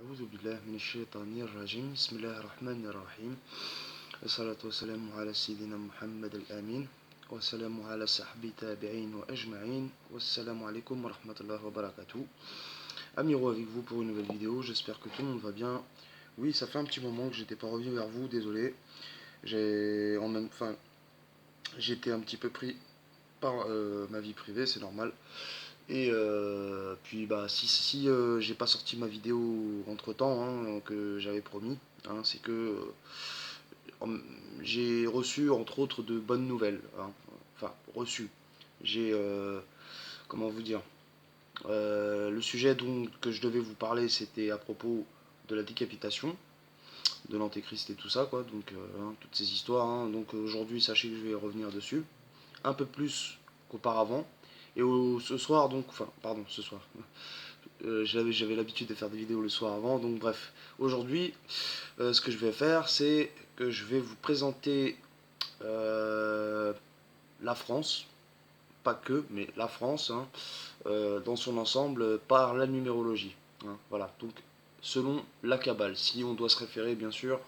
أعوذ بالله من الشيطان الرجيم بسم الله الرحمن الرحيم والصلاة والسلام على سيدنا محمد الأمين والسلام على صحبه تابعين وأجمعين والسلام عليكم ورحمة الله وبركاته. Amiro avec vous pour une nouvelle vidéo, j'espère que tout le monde va bien. Oui, ça fait un petit moment que j'étais pas revenu vers vous, désolé. J'étais un petit peu pris par ma vie privée, c'est normal. Et puis bah si j'ai pas sorti ma vidéo entre temps que j'avais promis, c'est que j'ai reçu entre autres de bonnes nouvelles. Enfin reçu. J'ai comment vous dire, le sujet que je devais vous parler, c'était à propos de la décapitation de l'antéchrist et tout ça quoi, donc toutes ces histoires. Donc aujourd'hui sachez que je vais revenir dessus un peu plus qu'auparavant. Et ce soir, donc, enfin, pardon, ce soir. J'avais l'habitude de faire des vidéos le soir avant, donc bref. Aujourd'hui, ce que je vais faire, c'est que je vais vous présenter la France, pas que, mais la France, dans son ensemble, par la numérologie. Voilà, donc selon la Kabbale, si on doit se référer bien sûr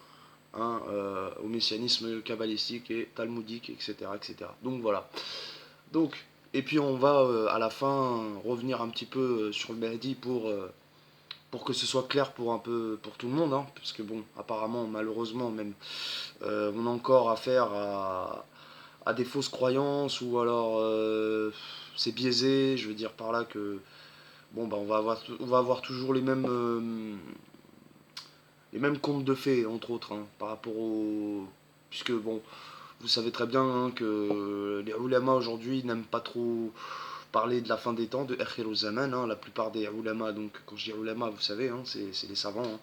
au messianisme kabbalistique et talmudique, etc., etc. Donc voilà. Donc, et puis on va à la fin revenir un petit peu sur le Mahdi pour que ce soit clair pour un peu pour tout le monde, parce que bon, apparemment, malheureusement même, on a encore affaire à des fausses croyances ou alors c'est biaisé. Je veux dire par là que bon bah on va avoir toujours les mêmes contes de fées entre autres par rapport au puisque bon vous savez très bien que les ulama aujourd'hui n'aiment pas trop parler de la fin des temps, de Akhir Zaman. La plupart des ulama, donc quand je dis ulama, vous savez, c'est les savants.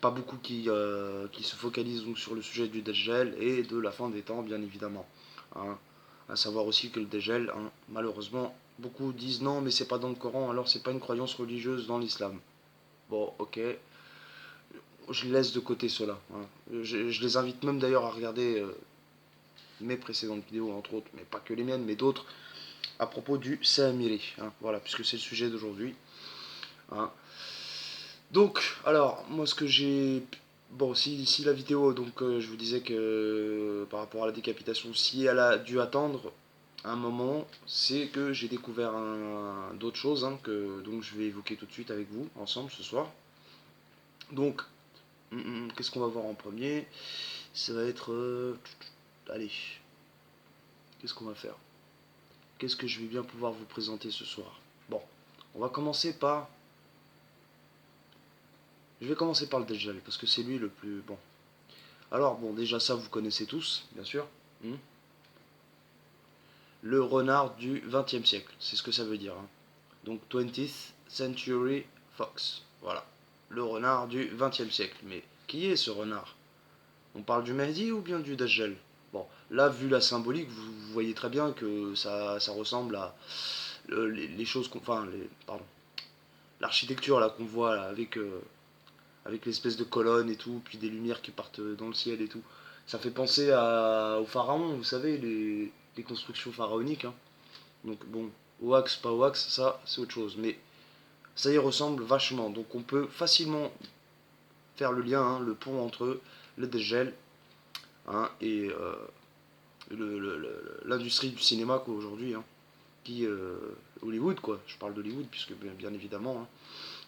Pas beaucoup qui se focalisent donc sur le sujet du Dajjal et de la fin des temps, bien évidemment. À savoir aussi que le Dajjal, malheureusement, beaucoup disent non, mais c'est pas dans le Coran, alors c'est pas une croyance religieuse dans l'islam. Bon, ok, je laisse de côté cela. Je les invite même d'ailleurs à regarder mes précédentes vidéos, entre autres, mais pas que les miennes, mais d'autres, à propos du Samiri. Voilà, puisque c'est le sujet d'aujourd'hui. Donc, alors, moi ce que j'ai... Bon, si la vidéo, donc je vous disais que par rapport à la décapitation, si elle a dû attendre un moment, c'est que j'ai découvert d'autres choses que donc je vais évoquer tout de suite avec vous, ensemble, ce soir. Donc, qu'est-ce qu'on va voir en premier? Ça va être... allez, qu'est-ce qu'on va faire? Qu'est-ce que je vais bien pouvoir vous présenter ce soir? Bon, on va commencer par... Je vais commencer par le Dajjal, parce que c'est lui le plus... Bon. Alors, bon, déjà ça, vous connaissez tous, bien sûr. Le renard du XXe siècle, c'est ce que ça veut dire. Donc, 20th Century Fox. Voilà. Le renard du XXe siècle. Mais qui est ce renard? On parle du Mahdi ou bien du Dajjal? Bon, là, vu la symbolique, vous voyez très bien que ça ressemble à les choses qu'on... Enfin, pardon. L'architecture là qu'on voit là, avec l'espèce de colonne et tout, puis des lumières qui partent dans le ciel et tout. Ça fait penser aux pharaons, vous savez, les constructions pharaoniques. Donc bon, wax, pas wax, ça c'est autre chose. Mais ça y ressemble vachement. Donc on peut facilement faire le lien, le pont entre le dégel et l'industrie du cinéma quoi aujourd'hui. Qui Hollywood quoi, je parle d'Hollywood puisque bien évidemment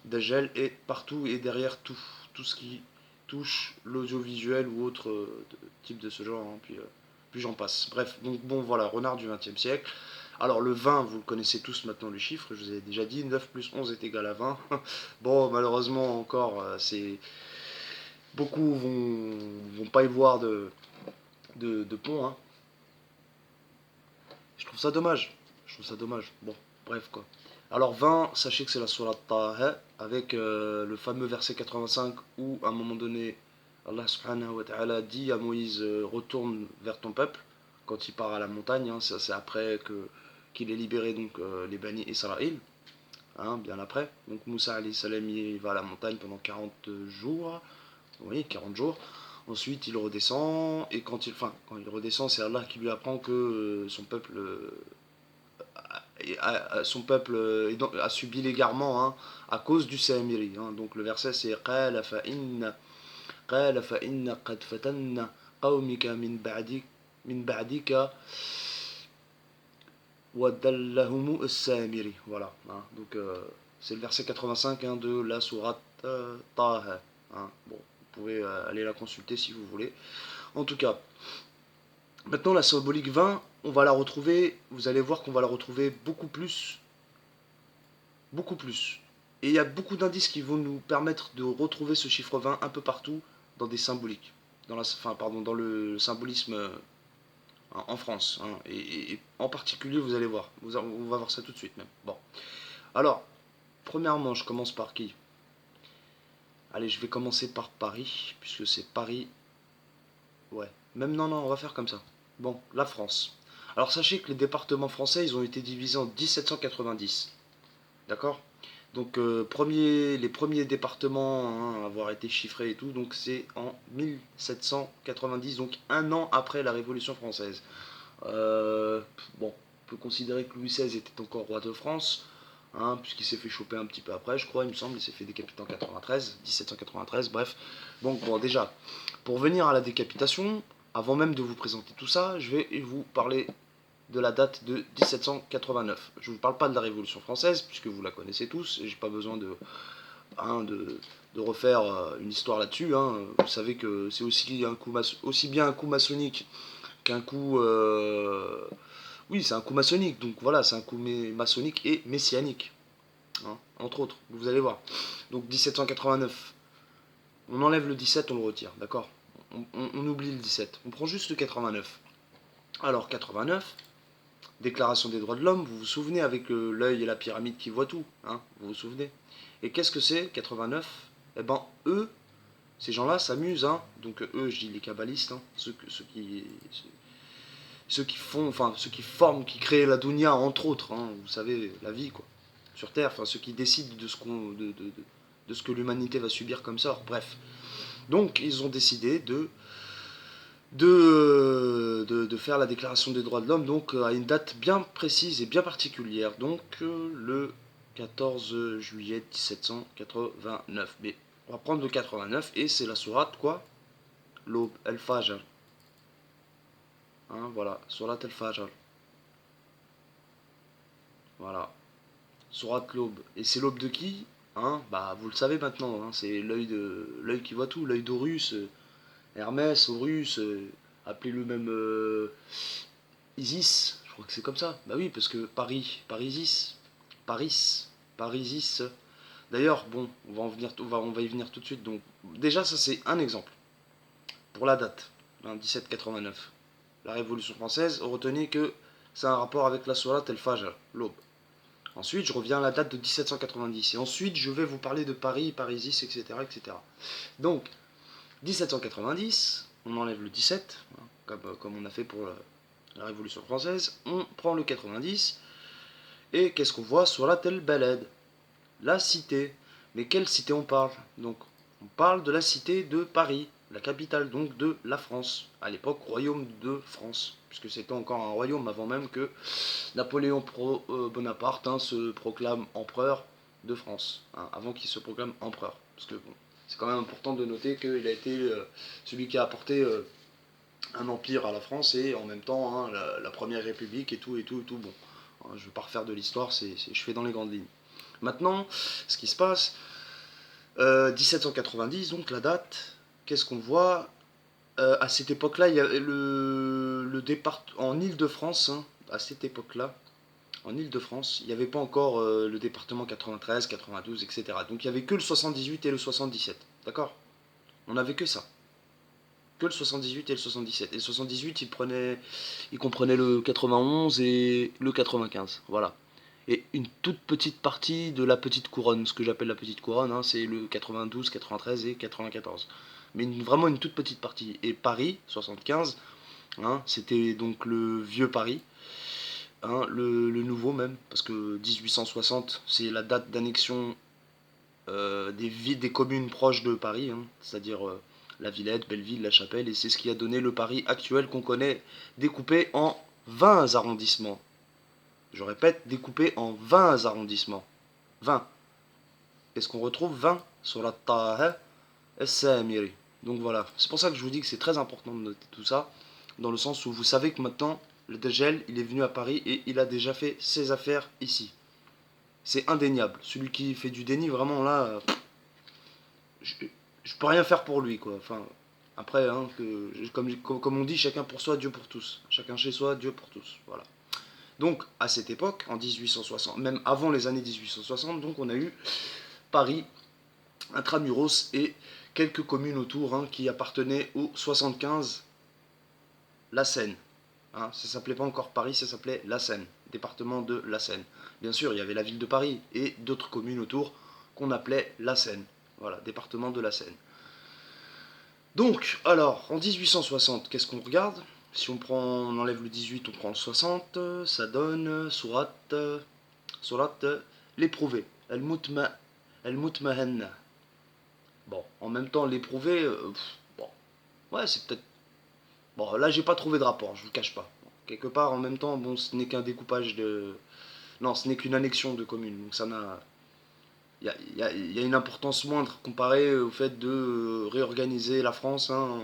Dajjal est partout et derrière tout ce qui touche l'audiovisuel ou autre type de ce genre, puis j'en passe. Bref, donc bon voilà, renard du XXe siècle. Alors le 20, vous le connaissez tous maintenant le chiffre, je vous ai déjà dit, 9 plus 11 est égal à 20. Bon, malheureusement encore, c'est beaucoup vont pas y voir de pont. Je trouve ça dommage. Je trouve ça dommage. Bon, bref quoi. Alors 20, sachez que c'est la Surat Taha, avec le fameux verset 85 où à un moment donné, Allah subhanahu wa ta'ala dit à Moïse retourne vers ton peuple quand il part à la montagne. Ça c'est après qu'il ait libéré donc les Bani Israël, bien après. Donc Moussa alayhi salam il va à la montagne pendant 40 jours. Oui, 40 jours. Ensuite, il redescend, et quand il redescend, c'est Allah qui lui apprend que son peuple son peuple a subi l'égarement, hein, à cause du Samiri. Hein. Donc le verset c'est قال فإن قد فتنا قومك من بعدك وَدَلَّهُمُ السَّامِرِ. Voilà. Hein. Donc, c'est le verset 85 hein, de la sourate Taha. Hein. Bon, vous pouvez aller la consulter si vous voulez. En tout cas, maintenant la symbolique 20, on va la retrouver, vous allez voir qu'on va la retrouver beaucoup plus. Beaucoup plus. Et il y a beaucoup d'indices qui vont nous permettre de retrouver ce chiffre 20 un peu partout dans des symboliques. Dans le symbolisme en France. Hein, et en particulier, vous allez voir. On va voir ça tout de suite même. Bon. Alors, premièrement, je commence par qui? Allez, je vais commencer par Paris, puisque c'est Paris. Ouais. Même non, on va faire comme ça. Bon, la France. Alors, sachez que les départements français, ils ont été divisés en 1790. D'accord? Donc, les premiers départements hein, à avoir été chiffrés et tout, donc c'est en 1790, donc un an après la Révolution française. Bon, on peut considérer que Louis XVI était encore roi de France, hein, puisqu'il s'est fait choper un petit peu après, je crois, il me semble, il s'est fait décapiter en 93, 1793, bref. Bon, déjà, pour venir à la décapitation, avant même de vous présenter tout ça, je vais vous parler de la date de 1789. Je ne vous parle pas de la Révolution française, puisque vous la connaissez tous, et j'ai pas besoin hein, de refaire une histoire là-dessus. Hein. Vous savez que c'est aussi bien un coup maçonnique qu'un coup... oui, c'est un coup maçonnique, donc voilà, c'est un coup maçonnique et messianique, hein, entre autres, vous allez voir. Donc 1789, on enlève le 17, on le retire, d'accord, on oublie le 17, on prend juste le 89. Alors 89, Déclaration des droits de l'homme, vous vous souvenez, avec l'œil et la pyramide qui voit tout, hein, vous vous souvenez. Et qu'est-ce que c'est 89? Eh ben, eux, ces gens-là s'amusent, hein, donc eux, je dis les kabbalistes, hein, ceux qui font, enfin ceux qui forment, qui créent la dunya entre autres, hein, vous savez, la vie quoi, sur Terre, enfin ceux qui décident de ce que l'humanité va subir comme sort, bref. Donc ils ont décidé de faire la déclaration des droits de l'homme donc à une date bien précise et bien particulière, donc le 14 juillet 1789. Mais on va prendre le 89 et c'est la sourate quoi? L'aube, El-Fajr. Hein, voilà, sourate El-Fajr. Voilà. Sourate l'aube. Et c'est l'aube de qui? Hein, bah vous le savez maintenant, hein, c'est l'œil qui voit tout, l'œil d'Horus, Hermès, Horus, appelez-le même Isis, je crois que c'est comme ça. Bah oui, parce que Parisis, Parisis. D'ailleurs, bon, on va y venir tout de suite. Donc déjà, ça c'est un exemple pour la date, hein, 1789. La Révolution française, retenez que c'est un rapport avec la sourate El Fajr, l'aube. Ensuite, je reviens à la date de 1790. Et ensuite, je vais vous parler de Paris, Parisis, etc. etc. Donc, 1790, on enlève le 17, hein, comme on a fait pour la Révolution française. On prend le 90. Et qu'est-ce qu'on voit sur la Tel Balad? La cité. Mais quelle cité on parle? Donc, on parle de la cité de Paris, la capitale donc de la France. À l'époque, royaume de France. Puisque c'était encore un royaume avant même que Napoléon Bonaparte hein, se proclame empereur de France, hein, avant qu'il se proclame empereur. Parce que bon, c'est quand même important de noter qu'il a été celui qui a apporté un empire à la France et en même temps hein, la première république et tout et tout et tout. Bon, hein, je ne vais pas refaire de l'histoire, je fais dans les grandes lignes. Maintenant, ce qui se passe, 1790, donc la date, qu'est-ce qu'on voit à cette époque-là, il y a le départ en Île-de-France, hein, à cette époque-là, en Île-de-France, il n'y avait pas encore le département 93, 92, etc. Donc il n'y avait que le 78 et le 77. D'accord? On n'avait que ça. Que le 78 et le 77. Et le 78, il comprenait le 91 et le 95. Voilà. Et une toute petite partie de la petite couronne. Ce que j'appelle la petite couronne, hein, c'est le 92, 93 et 94. Mais vraiment une toute petite partie. Et Paris, 75, hein, c'était donc le vieux Paris. Hein, le nouveau même, parce que 1860, c'est la date d'annexion des communes proches de Paris, hein, c'est-à-dire la Villette, Belleville, La Chapelle, et c'est ce qui a donné le Paris actuel qu'on connaît, découpé en 20 arrondissements. je répète, découpé en 20 arrondissements. 20. Est-ce qu'on retrouve 20 sur la Taha Es-Samiri. Donc voilà, c'est pour ça que je vous dis que c'est très important de noter tout ça, dans le sens où vous savez que maintenant, le Dajjal, il est venu à Paris et il a déjà fait ses affaires ici. C'est indéniable. Celui qui fait du déni, vraiment là, je, je peux rien faire pour lui, quoi. Enfin, après, hein, comme on dit, chacun pour soi, Dieu pour tous. Chacun chez soi, Dieu pour tous. Voilà. Donc, à cette époque, en 1860, même avant les années 1860, donc on a eu Paris, intramuros et quelques communes autour hein, qui appartenaient au 75, la Seine. Hein, ça s'appelait pas encore Paris, ça s'appelait la Seine, département de la Seine. Bien sûr, il y avait la ville de Paris et d'autres communes autour qu'on appelait la Seine. Voilà, département de la Seine. Donc, alors, en 1860, qu'est-ce qu'on regarde? Si on enlève le 18, on prend le 60, ça donne Surat l'éprouvé, El-Mutmahenna. Bon, en même temps, l'éprouvé, bon, ouais, c'est peut-être. Bon, là, j'ai pas trouvé de rapport, je vous cache pas. Bon, quelque part, en même temps, bon, ce n'est qu'un découpage de. Non, ce n'est qu'une annexion de communes, donc ça n'a. Il y a une importance moindre comparée au fait de réorganiser la France hein,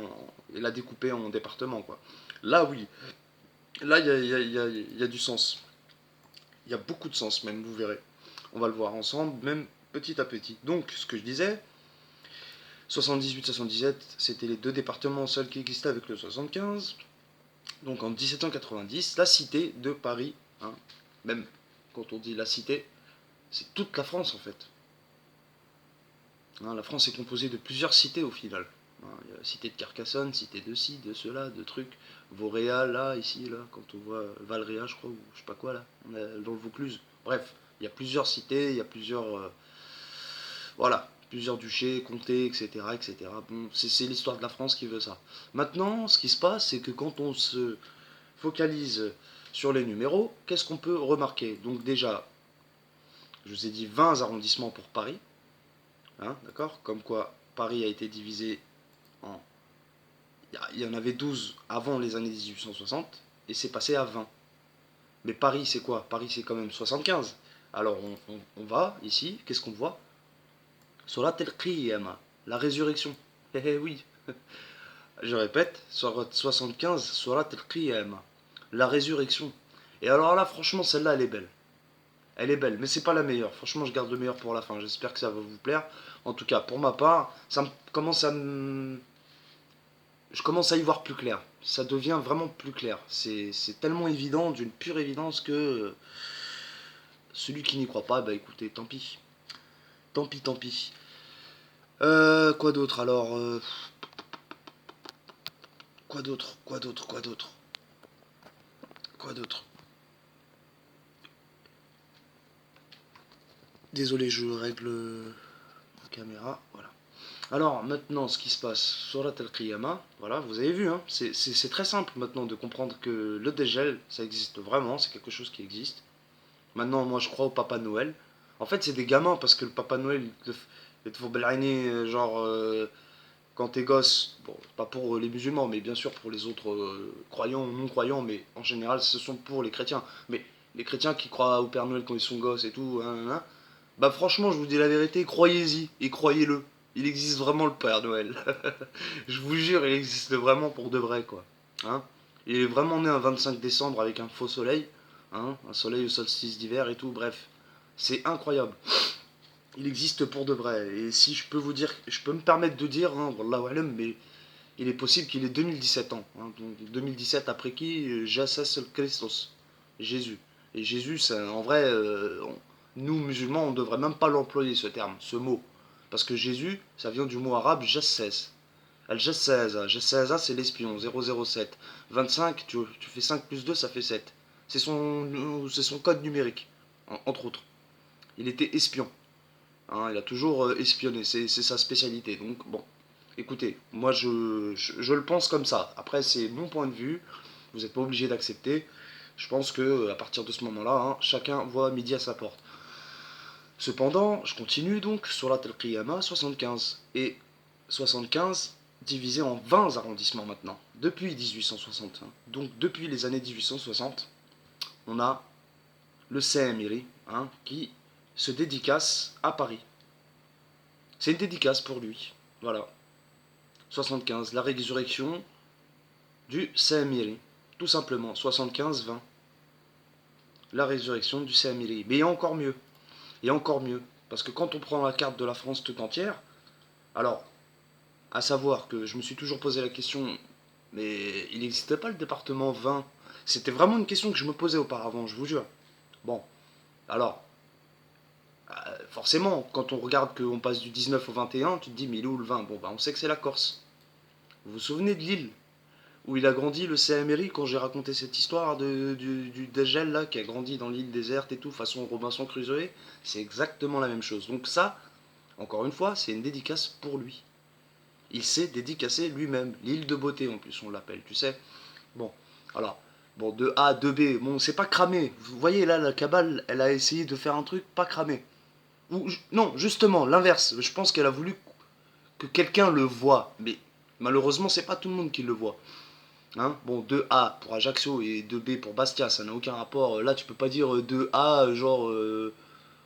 et la découper en départements, quoi. Là, oui. Là, il y a du sens. Il y a beaucoup de sens, même, vous verrez. On va le voir ensemble, même petit à petit. Donc, ce que je disais, 78-77, c'était les deux départements seuls qui existaient avec le 75. Donc en 1790, la cité de Paris, hein, même quand on dit la cité, c'est toute la France en fait. Hein, la France est composée de plusieurs cités au final. Hein, il y a la cité de Carcassonne, cité de ci, de cela, de trucs. Vauréal, là, ici, là, quand on voit Valréal, je crois, ou je sais pas quoi, là, on est dans le Vaucluse. Bref, il y a plusieurs cités, il y a plusieurs. Voilà, plusieurs duchés, comtés, etc. etc. Bon, c'est l'histoire de la France qui veut ça. Maintenant, ce qui se passe, c'est que quand on se focalise sur les numéros, qu'est-ce qu'on peut remarquer? Donc déjà, je vous ai dit 20 arrondissements pour Paris, hein, d'accord? Comme quoi Paris a été divisé en... Il y en avait 12 avant les années 1860, et c'est passé à 20. Mais Paris, c'est quoi? Paris, c'est quand même 75. Alors on va ici, qu'est-ce qu'on voit? Surat al-Qiyamah, la résurrection. Eh oui, je répète, Surat 75, Surat al-Qiyamah, la résurrection. Et alors là, franchement, celle-là, elle est belle. Elle est belle, mais c'est pas la meilleure. Franchement, je garde le meilleur pour la fin. J'espère que ça va vous plaire. En tout cas, pour ma part, je commence à y voir plus clair. Ça devient vraiment plus clair. C'est tellement évident, d'une pure évidence que celui qui n'y croit pas, bah écoutez, tant pis. Tant pis, tant pis. Quoi d'autre alors Quoi d'autre Quoi d'autre Quoi d'autre Quoi d'autre Désolé, je règle la caméra. Voilà. Alors maintenant, ce qui se passe sur la Al-Qiyamah, voilà, vous avez vu, hein, c'est très simple maintenant de comprendre que le dégel, ça existe vraiment, c'est quelque chose qui existe. Maintenant, moi je crois au Papa Noël. En fait, c'est des gamins parce que le Papa Noël, il te faut blainer, genre, quand t'es gosse, bon, pas pour les musulmans, mais bien sûr pour les autres croyants ou non croyants, mais en général, ce sont pour les chrétiens. Mais les chrétiens qui croient au Père Noël quand ils sont gosses et tout, hein, hein, bah franchement, je vous dis la vérité, croyez-y et croyez-le. Il existe vraiment le Père Noël. Je vous jure, il existe vraiment pour de vrai, quoi. Hein, il est vraiment né un 25 décembre avec un faux soleil, hein, un soleil au solstice d'hiver et tout, bref. C'est incroyable. Il existe pour de vrai. Et si je peux vous dire, je peux me permettre de dire, hein, wallahu alam, mais il est possible qu'il ait 2017 ans. Hein, donc 2017 après qui Jassas el Christos, Jésus. Et Jésus, en vrai, nous musulmans, on ne devrait même pas l'employer ce terme, ce mot. Parce que Jésus, ça vient du mot arabe Jassès. Al-Jassaza, Jassaza c'est l'espion, 007. 25, tu fais 5 plus 2, ça fait 7. C'est son code numérique, entre autres. Il était espion. Hein, il a toujours espionné, c'est sa spécialité. Donc bon, écoutez, moi je le pense comme ça. Après, c'est mon point de vue, vous n'êtes pas obligé d'accepter. Je pense que à partir de ce moment-là, hein, chacun voit midi à sa porte. Cependant, je continue donc sur la Al-Qiyamah 75. Et 75 divisé en 20 arrondissements maintenant, depuis 1860. Hein. Donc depuis les années 1860, on a le Saint-Émiri, hein, qui se dédicace à Paris. C'est une dédicace pour lui. Voilà. 75, la résurrection du Saint-Émiri. Tout simplement, 75-20. La résurrection du Saint-Émiri. Mais il y a encore mieux. Il y a encore mieux. Parce que quand on prend la carte de la France tout entière, alors, à savoir que je me suis toujours posé la question, mais il n'existait pas le département 20. C'était vraiment une question que je me posais auparavant, je vous jure. Bon, alors, forcément, quand on regarde qu'on passe du 19 au 21, tu te dis, mais il est où le 20? Bon, bah, on sait que c'est la Corse. Vous vous souvenez de l'île où il a grandi, le CMRI, quand j'ai raconté cette histoire du dégel là, qui a grandi dans l'île déserte et tout, façon Robinson Crusoe? C'est exactement la même chose. Donc ça, encore une fois, c'est une dédicace pour lui. Il s'est dédicacé lui-même. L'île de beauté, en plus, on l'appelle, tu sais. Bon, alors, bon, de A, de B, bon, c'est pas cramé. Vous voyez, là, la cabale, elle a essayé de faire un truc pas cramé. Ou, non, justement, l'inverse. Je pense qu'elle a voulu que quelqu'un le voie. Mais malheureusement, c'est pas tout le monde qui le voit. Hein, bon, 2A pour Ajaccio et 2B pour Bastia, ça n'a aucun rapport. Là, tu peux pas dire 2A, genre.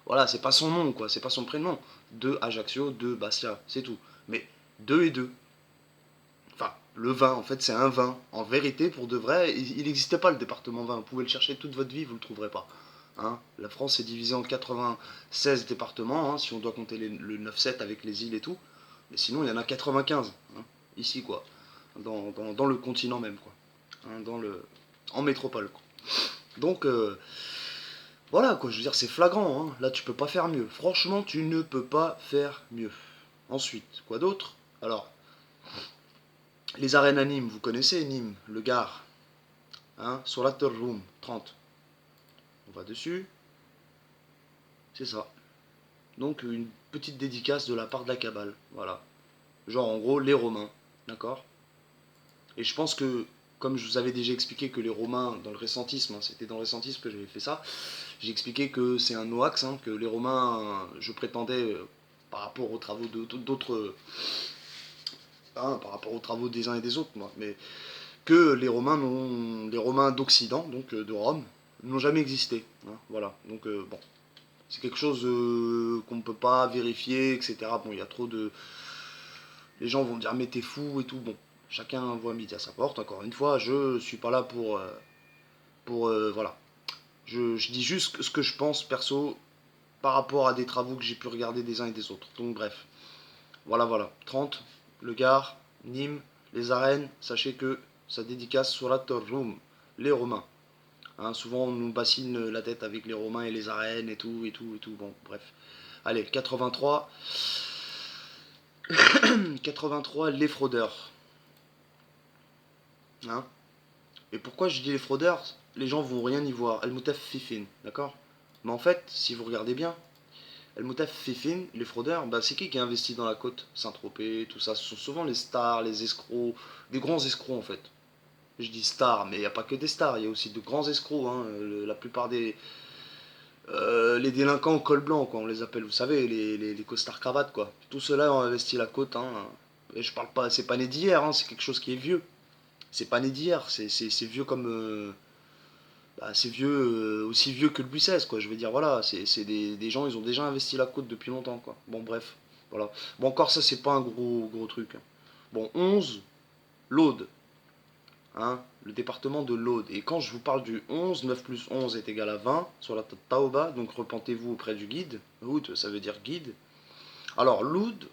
Voilà, c'est pas son nom, quoi, c'est pas son prénom. 2 Ajaccio, 2 Bastia, c'est tout. Mais 2 et 2. Enfin, le vin, en fait, c'est un vin. En vérité, pour de vrai, il n'existait pas le département 20. Vous pouvez le chercher toute votre vie, vous le trouverez pas. Hein, la France est divisée en 96 départements, hein, si on doit compter le 9-7 avec les îles et tout. Mais sinon, il y en a 95. Hein, ici, quoi. Dans le continent même, quoi. Hein, en métropole, quoi. Donc, voilà, quoi. Je veux dire, c'est flagrant. Hein. Là, tu peux pas faire mieux. Franchement, tu ne peux pas faire mieux. Ensuite, quoi d'autre? Alors, les arènes à Nîmes, vous connaissez Nîmes, le Gard. Hein, Surat al-Rum, 30. On va dessus. C'est ça. Donc, une petite dédicace de la part de la Kabbale. Voilà. Genre, en gros, les Romains. D'accord? Et je pense que, comme je vous avais déjà expliqué que les Romains, dans le récentisme, hein, c'était dans le récentisme que j'avais fait ça, j'ai expliqué que c'est un hoax, hein, que les Romains, je prétendais, par rapport aux travaux d'autres, hein, par rapport aux travaux des uns et des autres, moi, mais que les Romains d'Occident, donc de Rome, n'ont jamais existé. Hein, voilà. Donc bon, c'est quelque chose qu'on ne peut pas vérifier, etc. Bon, il y a trop de, les gens vont dire mais t'es fou et tout. Bon, chacun voit midi à sa porte. Encore une fois, je suis pas là pour voilà. Je dis juste ce que je pense perso par rapport à des travaux que j'ai pu regarder des uns et des autres. Donc bref, voilà. 30, le Gard, Nîmes, les arènes, sachez que ça dédicace sur la Rum, les Romains. Hein, souvent on nous bassine la tête avec les Romains et les arènes et tout, et tout, et tout. Bon, bref. Allez, 83. 83, les fraudeurs. Hein, et pourquoi je dis les fraudeurs? Les gens vont rien y voir. Al-Mutaffifin, d'accord? Mais en fait, si vous regardez bien, Al-Mutaffifin, les fraudeurs, bah, c'est qui a investi dans la côte? Saint-Tropez, tout ça. Ce sont souvent les stars, les escrocs, des grands escrocs en fait. Je dis stars, mais il n'y a pas que des stars, il y a aussi de grands escrocs. Hein. La plupart des. Les délinquants au col blanc, quoi, on les appelle, vous savez, les costards cravates, quoi. Tout cela ont investi la côte. Hein. Et je parle pas, c'est pas né d'hier, hein, c'est quelque chose qui est vieux. C'est pas né d'hier, c'est vieux comme. Bah, c'est vieux, aussi vieux que Louis XVI, quoi. Je veux dire, voilà, c'est des gens, ils ont déjà investi la côte depuis longtemps, quoi. Bon, bref, voilà. Bon, encore ça, c'est pas un gros truc. Hein. Bon, 11, l'Aude, hein, le département de l'Aude. Et quand je vous parle du 11, 9 plus 11 est égal à 20, sur la Taoba, donc repentez-vous auprès du guide. Oud, ça veut dire guide. Alors, l'Aude,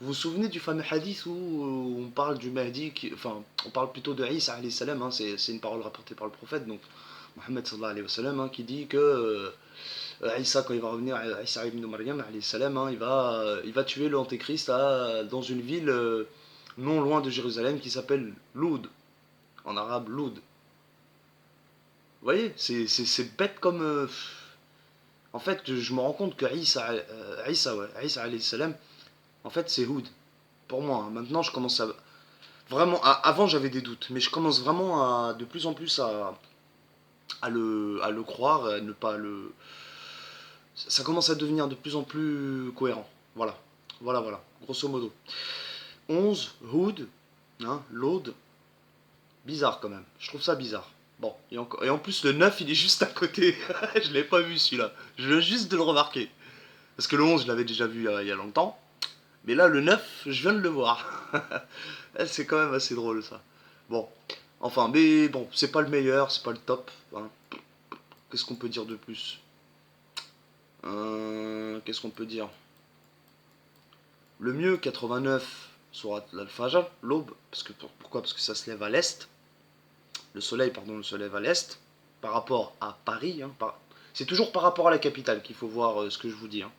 vous vous souvenez du fameux hadith où on parle du Mahdi, enfin, on parle plutôt de Isa alayhi salam, hein, c'est une parole rapportée par le prophète, donc Mohammed sallallahu alayhi wa sallam, hein, qui dit que Isa, quand il va revenir, Isa ibn Maryam alayhi salam, hein, il va tuer l'antéchrist dans une ville non loin de Jérusalem qui s'appelle Loud, en arabe Loud. Vous voyez, c'est bête comme. En fait, je me rends compte que Isa alayhi salam, en fait, c'est Houd. Pour moi, hein. Maintenant, je commence à. Vraiment, avant j'avais des doutes, mais je commence vraiment de plus en plus à le croire, à ne pas le. Ça commence à devenir de plus en plus cohérent. Voilà, grosso modo. 11, Hood, hein, l'Aude, bizarre quand même. Je trouve ça bizarre. Bon, et en plus le 9 il est juste à côté. Je l'ai pas vu celui-là. Je viens juste de le remarquer. Parce que le 11 je l'avais déjà vu il y a longtemps. Mais là le 9 je viens de le voir. C'est quand même assez drôle ça. Bon, enfin, mais bon, c'est pas le meilleur, c'est pas le top, hein. Qu'est-ce qu'on peut dire de plus? Qu'est-ce qu'on peut dire? Le mieux, 89, Surat al-Fajr, l'aube, parce que pourquoi? Parce que ça se lève à l'est. Le soleil, pardon, se lève à l'est, par rapport à Paris, hein, c'est toujours par rapport à la capitale qu'il faut voir ce que je vous dis, hein.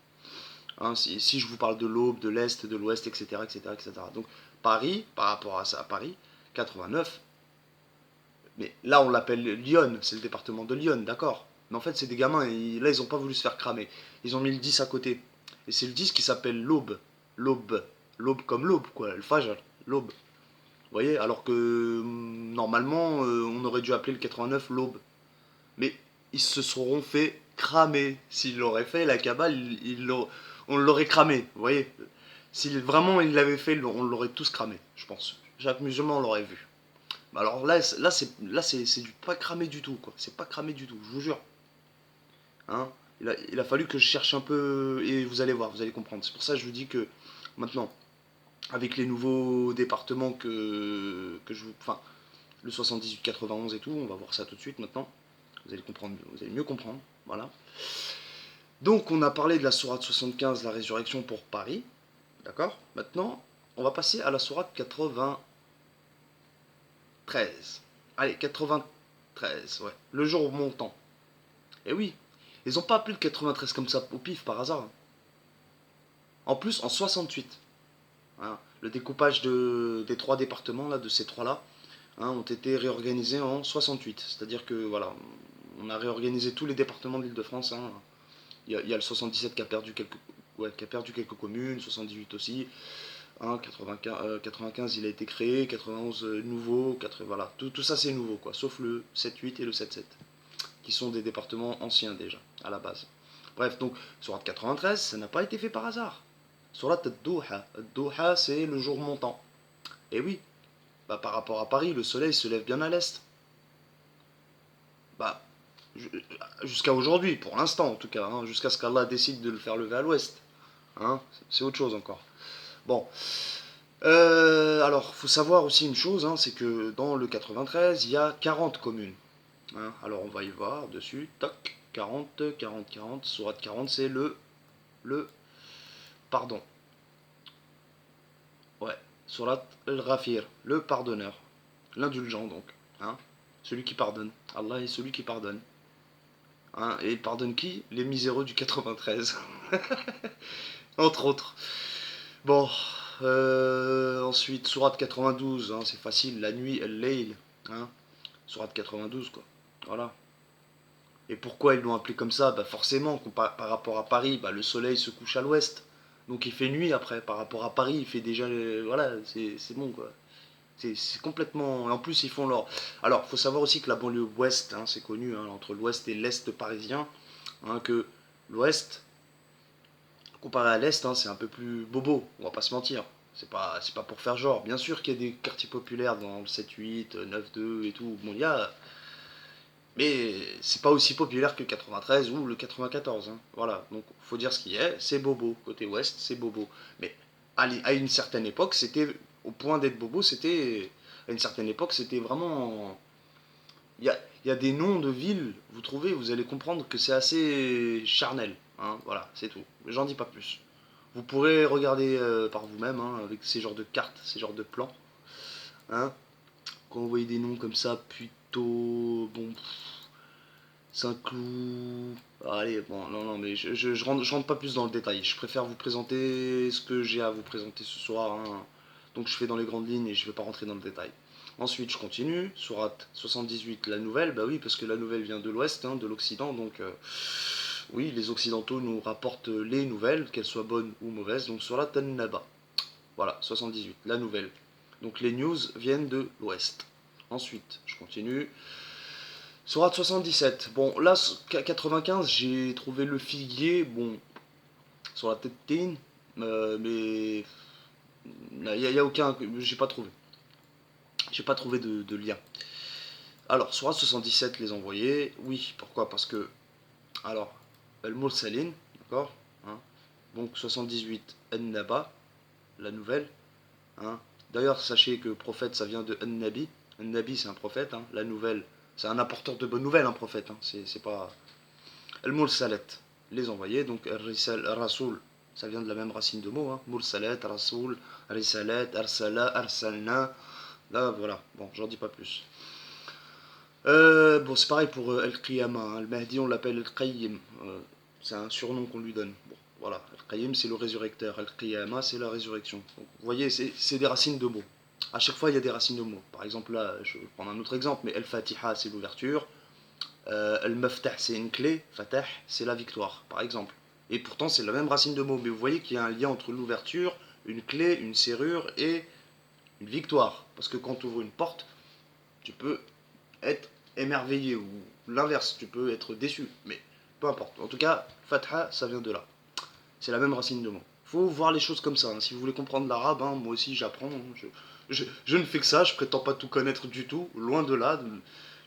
Hein, si je vous parle de l'aube, de l'est, de l'ouest, etc., etc., etc. Donc Paris, par rapport à ça, à Paris, 89. Mais là, on l'appelle Lyon, c'est le département de Lyon, d'accord. Mais en fait, c'est des gamins, et là, ils n'ont pas voulu se faire cramer. Ils ont mis le 10 à côté. Et c'est le 10 qui s'appelle l'aube. L'aube. L'aube comme l'aube, quoi. Le fajr. L'aube. Vous voyez? Alors que normalement, on aurait dû appeler le 89 l'aube. Mais ils se seront fait cramer. S'ils l'auraient fait, la cabale, on l'aurait cramé. Vous voyez? Si vraiment ils l'avaient fait, on l'aurait tous cramé, je pense. Chaque musulman l'aurait vu. Alors là, c'est du pas cramé du tout, quoi. C'est pas cramé du tout, je vous jure. Hein, il a fallu que je cherche un peu et vous allez voir, vous allez comprendre. C'est pour ça que je vous dis que maintenant, avec les nouveaux départements que je vous, enfin, le 78, 91 et tout, on va voir ça tout de suite maintenant. Vous allez comprendre, vous allez mieux comprendre, voilà. Donc on a parlé de la sourate 75, la résurrection pour Paris, d'accord. Maintenant, on va passer à la sourate 93. Allez, 93, ouais. Le jour montant. Eh oui, ils ont pas appelé le 93 comme ça au pif par hasard, hein. En plus, en 68. Hein, le découpage des trois départements, là, de ces trois-là, hein, ont été réorganisés en 68. C'est-à-dire que, voilà, on a réorganisé tous les départements de l'Île-de-France, hein. Il y a le 77 qui a perdu quelques, ouais, qui a perdu quelques communes, 78 aussi. Hein, 95 il a été créé, 91 nouveau, voilà, tout ça c'est nouveau, quoi, sauf le 7-8 et le 7-7, qui sont des départements anciens déjà, à la base. Bref, donc, Surat 93, ça n'a pas été fait par hasard. Surat Ad-Duha. Ad-Duha, c'est le jour montant. Et oui, bah, par rapport à Paris, le soleil se lève bien à l'est. Bah, jusqu'à aujourd'hui, pour l'instant en tout cas, hein, jusqu'à ce qu'Allah décide de le faire lever à l'ouest. Hein, c'est autre chose encore. Bon, alors, faut savoir aussi une chose, hein, c'est que dans le 93, il y a 40 communes. Hein, alors, on va y voir dessus. Toc, 40, 40, 40. Sourate 40, c'est le pardon. Ouais, Surat al-Ghafir, le pardonneur. L'indulgent, donc. Hein, celui qui pardonne. Allah est celui qui pardonne. Hein, et il pardonne qui? Les miséreux du 93. Entre autres. Bon, ensuite, Sourate 92, hein, c'est facile, la nuit, el-Layl, hein, Sourate 92, quoi. Voilà. Et pourquoi ils l'ont appelé comme ça? Bah forcément, par rapport à Paris, bah, le soleil se couche à l'ouest. Donc il fait nuit après. Par rapport à Paris, il fait déjà. Voilà, c'est bon, quoi. C'est complètement. En plus, ils font leur. Alors, faut savoir aussi que la banlieue ouest, hein, c'est connu, hein, entre l'ouest et l'est parisien, hein, que l'ouest, comparé à l'Est, hein, c'est un peu plus bobo, on va pas se mentir. C'est pas pour faire genre. Bien sûr qu'il y a des quartiers populaires dans le 7-8, 9-2 et tout. Bon, il y a. Mais c'est pas aussi populaire que le 93 ou le 94, hein. Voilà, donc faut dire ce qui est. C'est bobo. Côté ouest, c'est bobo. Mais à une certaine époque, c'était. Au point d'être bobo, c'était. À une certaine époque, c'était vraiment. Il y a des noms de villes, vous trouvez, vous allez comprendre que c'est assez charnel, hein. Voilà, c'est tout. J'en dis pas plus. Vous pourrez regarder par vous-même, hein, avec ces genres de cartes, ces genres de plans, hein. Quand vous voyez des noms comme ça, plutôt bon, Saint-Cloud. Allez, bon, non, non, mais je rentre pas plus dans le détail. Je préfère vous présenter ce que j'ai à vous présenter ce soir, hein. Donc je fais dans les grandes lignes et je vais pas rentrer dans le détail. Ensuite, je continue. Sourate 78, la nouvelle. Bah oui, parce que la nouvelle vient de l'ouest, hein, de l'Occident. Donc, oui, les Occidentaux nous rapportent les nouvelles, qu'elles soient bonnes ou mauvaises. Donc, Sourate An-Naba. Voilà, 78, la nouvelle. Donc, les news viennent de l'ouest. Ensuite, je continue. Sourate 77. Bon, là, 95, j'ai trouvé le figuier. Bon, sur la tête de mais il y a aucun. J'ai pas trouvé. J'ai pas trouvé de lien. Alors, Sourate 77, les envoyés, oui, pourquoi? Parce que, alors, Al-Mursalin, d'accord, hein, donc 78, An-Naba, la nouvelle, hein. D'ailleurs, sachez que prophète, ça vient de An-Nabi. An-Nabi, c'est un prophète, hein. La nouvelle, c'est un apporteur de bonnes nouvelles, un prophète, hein. C'est pas... Al-Mursalat, les envoyés, donc Rasoul, ça vient de la même racine de mots, hein. Mursalat, Rasoul, Risalat, Arsala, Arsalna, là, voilà, bon, j'en dis pas plus. Bon, c'est pareil pour Al-Qiyama, hein. Al-Mahdi, on l'appelle Al-Qayyim. C'est un surnom qu'on lui donne. Bon, voilà. Al-Qayyim, c'est le résurrecteur. Al-Qiyama, c'est la résurrection. Donc, vous voyez, c'est des racines de mots. À chaque fois, il y a des racines de mots. Par exemple, là, je vais prendre un autre exemple, mais Al-Fatiha, c'est l'ouverture. Al-Maftah, c'est une clé. Fatah, c'est la victoire, par exemple. Et pourtant, c'est la même racine de mots. Mais vous voyez qu'il y a un lien entre l'ouverture, une clé, une serrure et une victoire. Parce que quand tu ouvres une porte, tu peux être émerveillé ou l'inverse, tu peux être déçu, mais peu importe. En tout cas, Fatha, ça vient de là. C'est la même racine de mots. Faut voir les choses comme ça, hein. Si vous voulez comprendre l'arabe, hein, moi aussi j'apprends. Hein. Je ne fais que ça, je prétends pas tout connaître du tout, loin de là.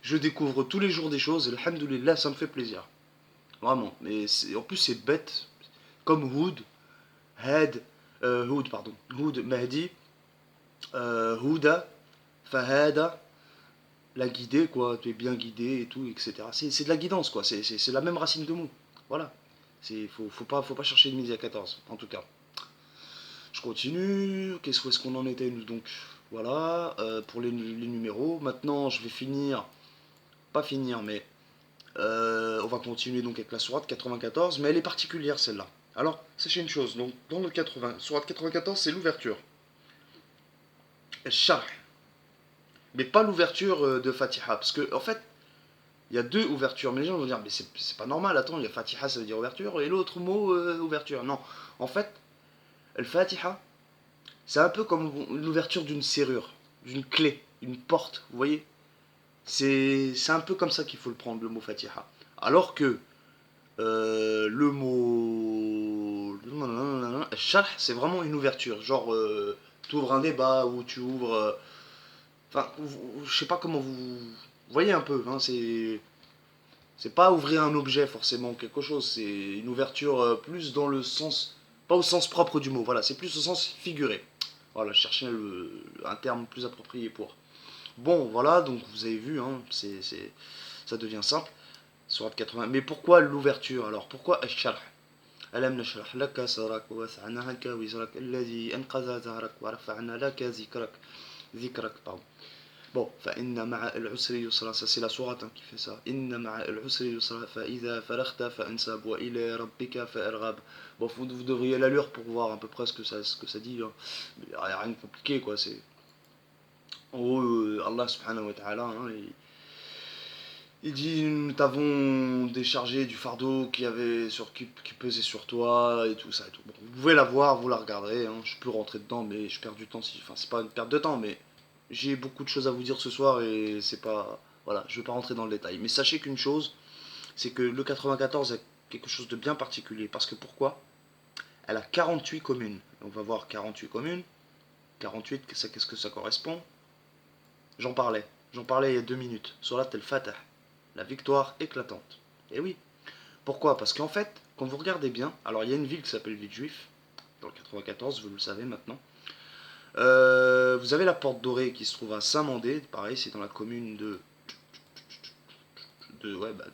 Je découvre tous les jours des choses, et alhamdoulilah, ça me fait plaisir. Vraiment. Mais en plus, c'est bête. Comme Houd, pardon. Houd, Mahdi, Houda, Fahada, la guider, quoi, tu es bien guidé et tout, etc. C'est de la guidance, quoi, c'est la même racine de mots. Voilà. Faut pas chercher de midi à 14, en tout cas. Je continue. Où est-ce qu'on en était, nous, donc? Voilà, pour les numéros. Maintenant, je vais finir, pas finir, mais on va continuer donc avec la sourate 94, mais elle est particulière, celle-là. Alors, sachez une chose, donc, dans le 80, sourate 94, c'est l'ouverture. Charh, mais pas l'ouverture de Fatiha, parce que, en fait, il y a deux ouvertures, mais les gens vont dire, mais c'est pas normal, attends, il y a Fatiha, ça veut dire ouverture, et l'autre mot, ouverture. Non, en fait, le Fatiha, c'est un peu comme l'ouverture d'une serrure, d'une clé, une porte, vous voyez. C'est un peu comme ça qu'il faut le prendre, le mot Fatiha. Alors que le mot Sharh, c'est vraiment une ouverture, genre tu ouvres un débat ou tu ouvres... Enfin, je sais pas comment vous voyez un peu, hein, c'est pas ouvrir un objet forcément, quelque chose, c'est une ouverture plus dans le sens, pas au sens propre du mot, voilà, c'est plus au sens figuré. Voilà, je cherchais un terme plus approprié pour. Bon, voilà, donc vous avez vu, hein, ça devient simple, sourate 80. Mais pourquoi l'ouverture alors? Pourquoi Ash-Sharh? ألم نشرح لك صدرك ووسعنا عنك وزرك الذي أنقذ ظهرك ورفعنا لك ذكرك pardon. Bon, فإن مع العسر يسرا, ça c'est la sourate hein, qui fait ça. إن مع العسر يسرا فإذا فرغت فانصب وإلى ربك فارغب. Bon, vous devriez la lire pour voir à peu près ce que ça dit. Hein. Il n'y a rien de compliqué quoi. C'est en gros Allah subhanahu wa ta'ala. Hein, il dit nous t'avons déchargé du fardeau qui pesait sur toi et tout ça et tout. Bon, vous pouvez la voir, vous la regarderez. Hein. Je peux rentrer dedans, mais je perds du temps. Enfin, c'est pas une perte de temps, mais j'ai beaucoup de choses à vous dire ce soir et c'est pas. Voilà, je vais pas rentrer dans le détail. Mais sachez qu'une chose, c'est que le 94 a quelque chose de bien particulier. Parce que pourquoi? Elle a 48 communes. On va voir 48 communes. 48, qu'est-ce que ça correspond? J'en parlais il y a 2 minutes. Sur la Tel Fatah, la victoire éclatante. Et oui. Pourquoi? Parce qu'en fait, quand vous regardez bien, alors il y a une ville qui s'appelle Ville Juif, dans le 94, vous le savez maintenant. Vous avez la Porte Dorée qui se trouve à Saint-Mandé, pareil, c'est dans la commune de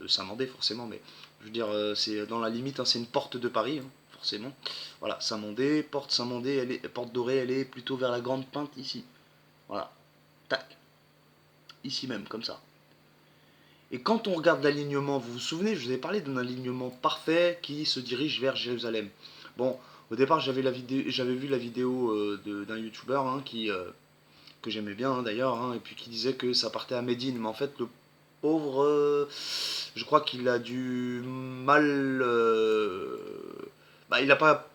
Saint-Mandé forcément, mais je veux dire, c'est dans la limite, hein, c'est une porte de Paris, hein, forcément. Voilà, Saint-Mandé, Porte Saint-Mandé, Porte Dorée, elle est plutôt vers la Grande Pinte ici. Voilà, tac, ici même, comme ça. Et quand on regarde l'alignement, vous vous souvenez, je vous avais parlé d'un alignement parfait qui se dirige vers Jérusalem. Bon, au départ, j'avais vu la vidéo d'un youtubeur hein, que j'aimais bien hein, d'ailleurs, hein, et puis qui disait que ça partait à Médine, mais en fait, le pauvre, je crois qu'il a du mal. Il a pas.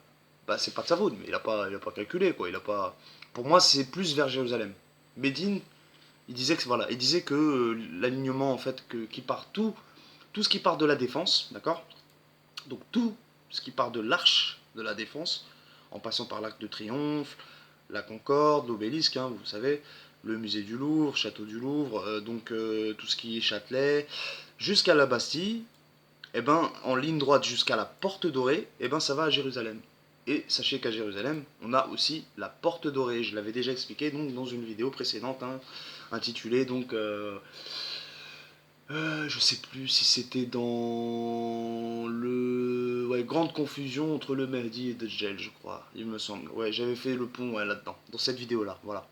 C'est pas de sa faute, mais il a pas calculé, quoi. Il a pas. Pour moi, c'est plus vers Jérusalem. Médine, il disait que l'alignement en fait qui part tout ce qui part de la défense, d'accord. Donc tout ce qui part de l'arche de la défense, en passant par l'Arc de Triomphe, la Concorde, l'Obélisque, hein, vous savez, le musée du Louvre, château du Louvre, donc tout ce qui est Châtelet, jusqu'à la Bastille, et ben en ligne droite jusqu'à la Porte Dorée, et ben ça va à Jérusalem. Et sachez qu'à Jérusalem, on a aussi la Porte Dorée. Je l'avais déjà expliqué donc dans une vidéo précédente, hein, intitulée donc je sais plus si c'était dans le ouais, grande confusion entre le Mahdi et Dajjal, je crois, il me semble. Ouais, j'avais fait le pont ouais, là-dedans, dans cette vidéo-là, voilà.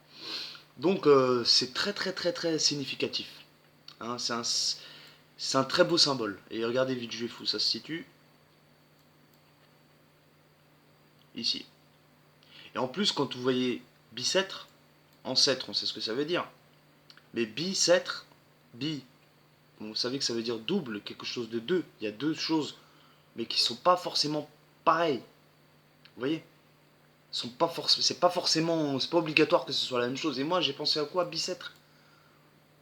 Donc c'est très très très très significatif. Hein, c'est un très beau symbole. Et regardez vite juif où ça se situe. Ici. Et en plus, quand vous voyez bicêtre, ancêtre, on sait ce que ça veut dire. Mais bicêtre, bi, bon, vous savez que ça veut dire double, quelque chose de deux. Il y a deux choses, mais qui sont pas forcément pareilles. Vous voyez, c'est pas forcément, c'est pas obligatoire que ce soit la même chose. Et moi, j'ai pensé à quoi, bicêtre?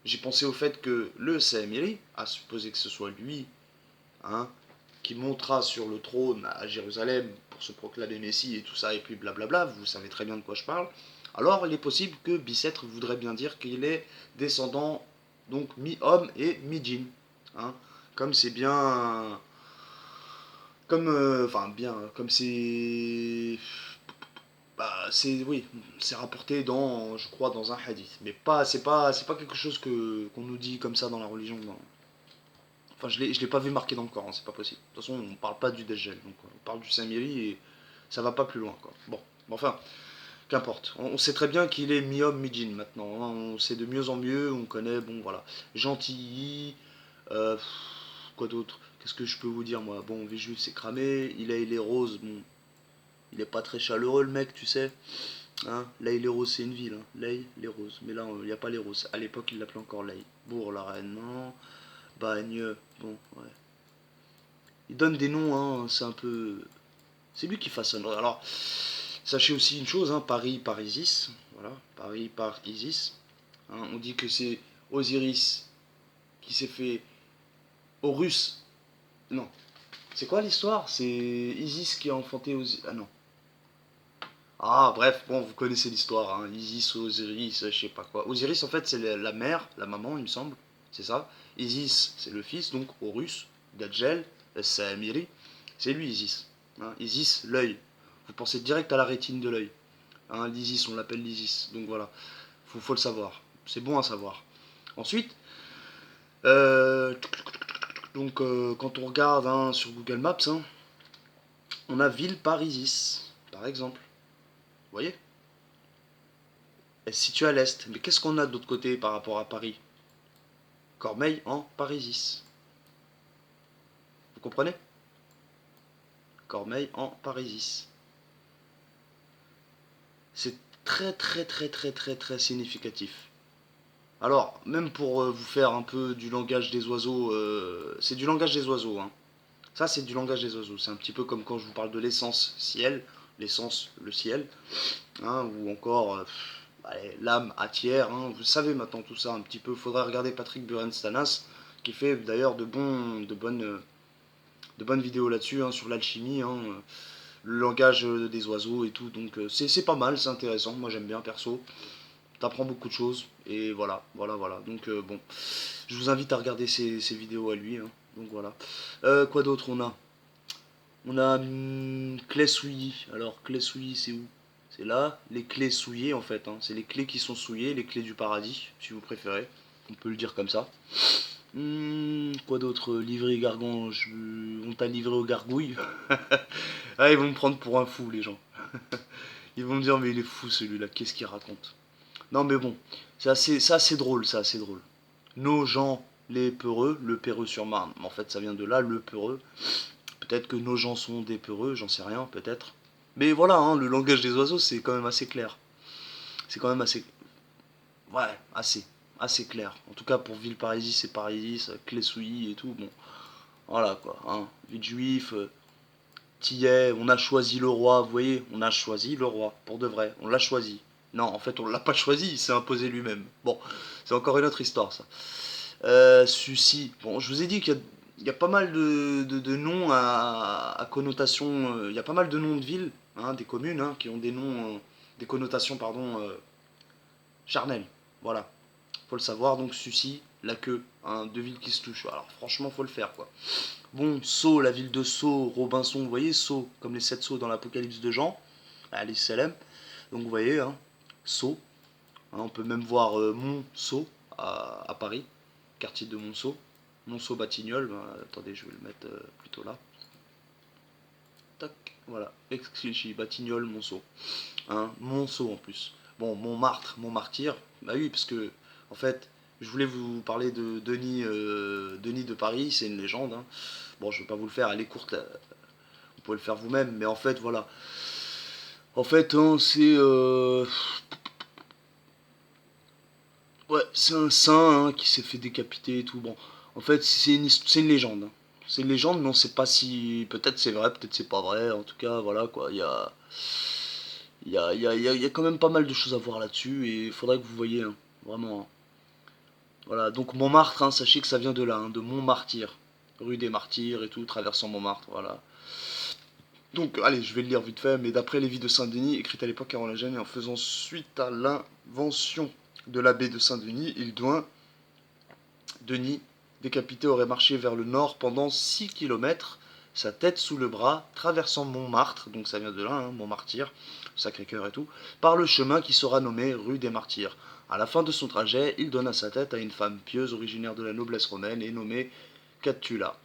J'ai pensé au fait que le Saamiri, à supposer que ce soit lui, hein, qui montera sur le trône à Jérusalem pour se proclamer Messie et tout ça, et puis blablabla, vous savez très bien de quoi je parle, alors il est possible que Bicêtre voudrait bien dire qu'il est descendant, donc mi-homme et mi-djinn. Hein, comme c'est bien. Comme. Enfin, bien. Comme c'est. Bah, c'est. Oui, c'est rapporté dans. Je crois, dans un hadith. Mais pas. C'est pas quelque chose qu'on nous dit comme ça dans la religion. Non. Enfin, je l'ai pas vu marqué dans le Coran, c'est pas possible. De toute façon, on parle pas du Dajjal, donc on parle du Samiri et ça va pas plus loin, quoi. Bon, enfin, qu'importe. On sait très bien qu'il est mi-homme, mi-djinn maintenant. Hein. On sait de mieux en mieux, on connaît, bon voilà. Gentilly, euh, quoi d'autre? Qu'est-ce que je peux vous dire, moi? Bon, Villejuif, c'est cramé. Il est rose, bon, il est pas très chaleureux, le mec, tu sais. Hein, L'Aïle-les-Roses, c'est une ville, hein. L'Aïle-les-Roses. Mais là, il n'y a pas les Roses. À l'époque, il l'appelait encore l'Aïle. Bourg-la-Reine, non. Bagne, bon, ouais. Il donne des noms, hein, c'est un peu. C'est lui qui façonne. Alors, sachez aussi une chose, hein, Paris par Isis. Voilà, Paris par Isis. Hein, on dit que c'est Osiris qui s'est fait. Horus. Non. C'est quoi l'histoire? C'est Isis qui a enfanté Osiris. Ah non. Ah, bref, bon, vous connaissez l'histoire. Hein. Isis, Osiris, je sais pas quoi. Osiris, en fait, c'est la mère, la maman, il me semble. C'est ça. Isis, c'est le fils, donc Horus, Dajjal, Samiri. C'est lui, Isis. Hein. Isis, l'œil. Vous pensez direct à la rétine de l'œil. Hein, L'Isis, on l'appelle l'Isis. Donc voilà, faut le savoir. C'est bon à savoir. Ensuite, euh, donc quand on regarde hein, sur Google Maps, hein, on a ville par Isis, par exemple. Vous voyez? Elle se situe à l'est. Mais qu'est-ce qu'on a de l'autre côté par rapport à Paris? Cormeil en Parisis. Vous comprenez? Cormeil en Parisis. C'est très très très très très très significatif. Alors, même pour vous faire un peu du langage des oiseaux, c'est du langage des oiseaux. Hein. Ça, c'est du langage des oiseaux. C'est un petit peu comme quand je vous parle de l'essence ciel, l'essence le ciel, hein, ou encore allez, l'âme atière. Hein. Vous savez maintenant tout ça un petit peu. Il faudrait regarder Patrick Buren-Stanas, qui fait d'ailleurs de bonnes vidéos là-dessus, hein, sur l'alchimie, hein, le langage des oiseaux et tout. Donc c'est pas mal, c'est intéressant. Moi j'aime bien perso. T'apprends beaucoup de choses et voilà, voilà, voilà. Donc bon, je vous invite à regarder ces vidéos à lui. Hein. Donc voilà. Quoi d'autre on a? On a clé souillie. Alors clé souillie c'est où? C'est là, les clés souillées en fait. Hein. C'est les clés qui sont souillées, les clés du paradis, si vous préférez. On peut le dire comme ça. Quoi d'autre? Livré gargange. On t'a livré aux gargouilles. Ah, ils vont me prendre pour un fou, les gens. Ils vont me dire, mais il est fou celui-là, qu'est-ce qu'il raconte? Non, mais bon, c'est assez drôle, c'est assez drôle. Nos gens, les peureux, le Perreux-sur-Marne. En fait, ça vient de là, le peureux. Peut-être que nos gens sont des peureux, j'en sais rien, peut-être. Mais voilà, hein, le langage des oiseaux, c'est quand même assez clair. C'est quand même assez. Ouais, assez. Assez clair. En tout cas, pour Villeparisis, c'est Parisis, Clessouilly et tout. Bon, voilà quoi. Hein. Vite juif, Tillet, on a choisi le roi, vous voyez, on a choisi le roi, pour de vrai, on l'a choisi. Non, en fait, on l'a pas choisi, il s'est imposé lui-même. Bon, c'est encore une autre histoire, ça. Sucy, bon, je vous ai dit il y a pas mal de noms à connotation, il y a pas mal de noms de villes, hein, des communes, hein, qui ont des noms, des connotations, pardon, charnelles. Voilà, faut le savoir, donc Sucy, la queue, hein, deux villes qui se touchent. Alors franchement, faut le faire, quoi. Bon, Sceaux, la ville de Sceaux, Robinson, vous voyez, Sceaux, comme les 7 sceaux dans l'Apocalypse de Jean, allez, Salem. Donc vous voyez, hein, Sceaux. Hein, on peut même voir Monceau à Paris, quartier de Monceau. Monceau-Batignolles, ben, attendez, je vais le mettre plutôt là. Tac, voilà, excuse Batignolles, Monceau. Hein, Monceau en plus. Bon, Montmartre, Montmartyr, bah oui, parce que, en fait, je voulais vous parler de Denis de Paris, c'est une légende. Hein. Bon, je ne vais pas vous le faire, elle est courte, vous pouvez le faire vous-même, mais en fait, voilà. En fait, hein, c'est. Ouais, c'est un saint hein, qui s'est fait décapiter et tout. Bon, en fait, c'est une légende. Hein. C'est une légende, mais on sait pas si. Peut-être c'est vrai, peut-être c'est pas vrai. En tout cas, voilà quoi. Il y a quand même pas mal de choses à voir là-dessus et il faudrait que vous voyez, hein, vraiment. Hein. Voilà, donc Montmartre, hein, sachez que ça vient de là, hein, de Montmartyr. Rue des Martyrs et tout, traversant Montmartre, voilà. Donc, allez, je vais le lire vite fait, mais d'après les vies de Saint-Denis, écrites à l'époque carolingienne et en faisant suite à l'invention de l'abbé de Saint-Denis, il doit Denis, décapité, aurait marché vers le nord pendant 6 kilomètres, sa tête sous le bras, traversant Montmartre, donc ça vient de là, hein, Montmartyr, Sacré-Cœur et tout, par le chemin qui sera nommé rue des Martyrs. À la fin de son trajet, il donna sa tête à une femme pieuse originaire de la noblesse romaine et nommée Catula,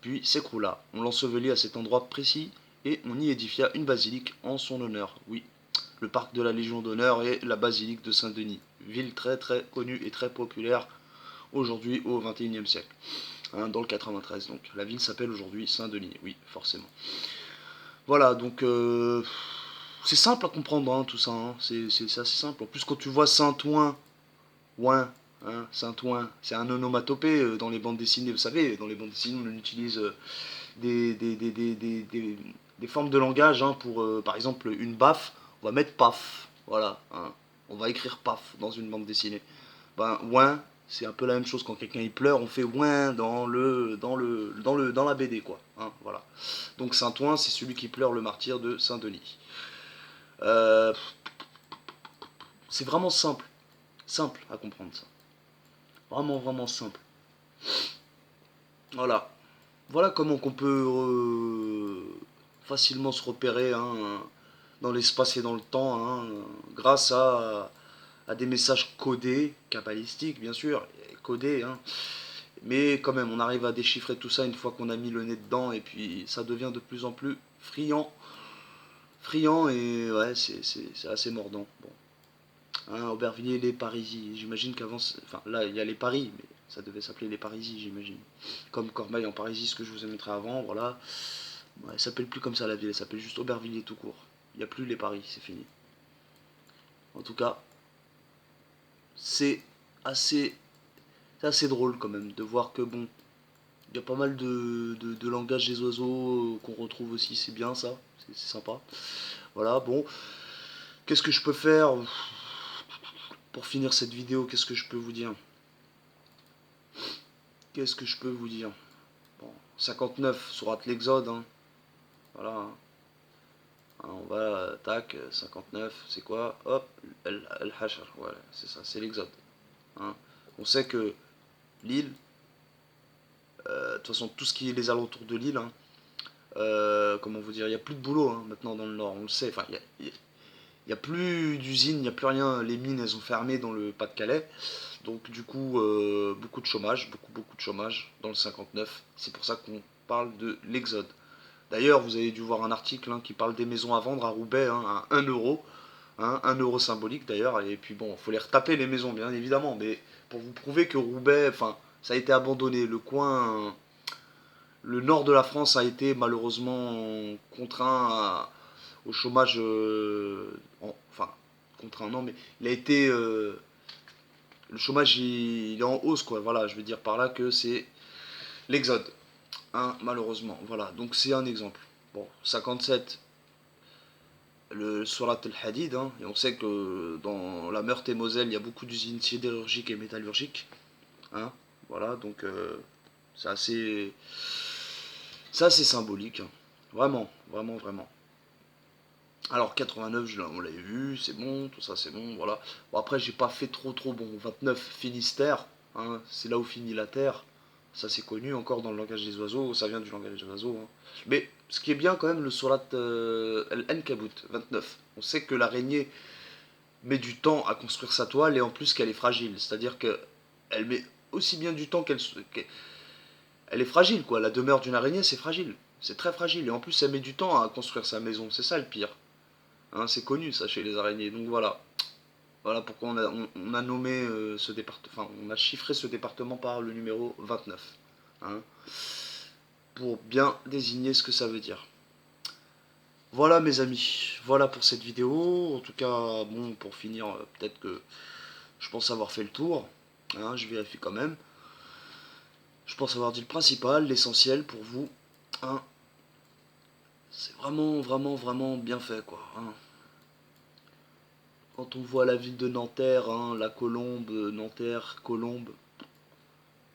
puis s'écroula. On l'ensevelit à cet endroit précis et on y édifia une basilique en son honneur. Oui, le parc de la Légion d'honneur et la basilique de Saint-Denis, ville très très connue et très populaire aujourd'hui au XXIe siècle, hein, dans le 93. Donc la ville s'appelle aujourd'hui Saint-Denis, oui, forcément. Voilà, donc c'est simple à comprendre hein, tout ça, hein. C'est assez simple. En plus, quand tu vois Saint-Ouen, Ouin, hein, Saint-Ouen, c'est un onomatopée dans les bandes dessinées, vous savez, dans les bandes dessinées, on utilise des formes de langage hein, pour, par exemple, une baffe, on va mettre paf, voilà, hein. On va écrire paf dans une bande dessinée. Ben, ouin, c'est un peu la même chose quand quelqu'un il pleure, on fait ouin dans la BD quoi. Hein, voilà. Donc Saint-Ouen, c'est celui qui pleure le martyr de Saint-Denis. Euh, c'est vraiment simple, simple à comprendre ça. Vraiment, vraiment simple. Voilà. Voilà comment qu'on peut facilement se repérer hein, dans l'espace et dans le temps, hein, grâce à des messages codés, cabalistiques bien sûr, codés, hein, mais quand même, on arrive à déchiffrer tout ça une fois qu'on a mis le nez dedans, et puis ça devient de plus en plus friand. Friand, et ouais, c'est assez mordant. Bon. Hein, Aubervilliers, les Parisis. J'imagine qu'avant, enfin là, il y a les Paris, mais ça devait s'appeler les Parisis, j'imagine. Comme Cormeil en Parisis, ce que je vous ai montré avant, voilà. Ouais, elle s'appelle plus comme ça la ville, elle s'appelle juste Aubervilliers tout court. Il n'y a plus les Paris, c'est fini. En tout cas, c'est assez, c'est assez drôle quand même de voir que bon, il y a pas mal de langage des oiseaux qu'on retrouve aussi, c'est bien ça, c'est sympa. Voilà, bon, qu'est-ce que je peux faire pour finir cette vidéo? Qu'est-ce que je peux vous dire? Qu'est-ce que je peux vous dire? Bon, 59, sourate l'Exode, hein. Voilà, hein. Hein, on va, tac, 59, c'est quoi? Hop, El-Hashar, voilà, c'est ça, c'est l'Exode. Hein. On sait que l'île, de toute façon, tout ce qui est les alentours de l'île, hein, comment vous dire, il n'y a plus de boulot hein, maintenant dans le nord, on le sait. Enfin, il n'y a plus d'usines, il n'y a plus rien. Les mines, elles ont fermé dans le Pas-de-Calais. Donc, du coup, beaucoup de chômage, beaucoup de chômage dans le 59. C'est pour ça qu'on parle de l'exode. D'ailleurs, vous avez dû voir un article hein, qui parle des maisons à vendre à Roubaix hein, à 1 euro. Hein, 1 euro symbolique d'ailleurs. Et puis bon, il faut les retaper les maisons, bien évidemment. Mais pour vous prouver que Roubaix, enfin, ça a été abandonné. Le coin le nord de la France a été malheureusement contraint au chômage, enfin contraint non, mais il a été, le chômage il est en hausse quoi. Voilà, je veux dire par là que c'est l'exode, hein, malheureusement. Voilà, donc c'est un exemple. Bon, 57, le Surat al-Hadid, hein, et on sait que dans la Meurthe-et-Moselle, il y a beaucoup d'usines sidérurgiques et métallurgiques. Hein, voilà, donc c'est assez, c'est assez symbolique. Hein. Vraiment, vraiment, vraiment. Alors 89, on l'avait vu, c'est bon, tout ça c'est bon, voilà. Bon après j'ai pas fait trop bon. 29, Finistère, hein, c'est là où finit la Terre. Ça c'est connu encore dans le langage des oiseaux, ça vient du langage des oiseaux. Hein. Mais ce qui est bien quand même, le Surat Al-Ankabut, 29. On sait que l'araignée met du temps à construire sa toile et en plus qu'elle est fragile. C'est-à-dire qu'elle met aussi bien du temps elle est fragile quoi. La demeure d'une araignée c'est fragile. C'est très fragile et en plus elle met du temps à construire sa maison. C'est ça le pire. Hein, c'est connu ça chez les araignées. Donc voilà. Voilà pourquoi on a nommé ce département. Enfin, on a chiffré ce département par le numéro 29. Hein, pour bien désigner ce que ça veut dire. Voilà mes amis. Voilà pour cette vidéo. En tout cas, bon, pour finir, peut-être que je pense avoir fait le tour. Hein, je vérifie quand même. Je pense avoir dit le principal, l'essentiel pour vous. Hein. C'est vraiment bien fait quoi. Hein. Quand on voit la ville de Nanterre, hein, la Colombe, Nanterre, Colombe.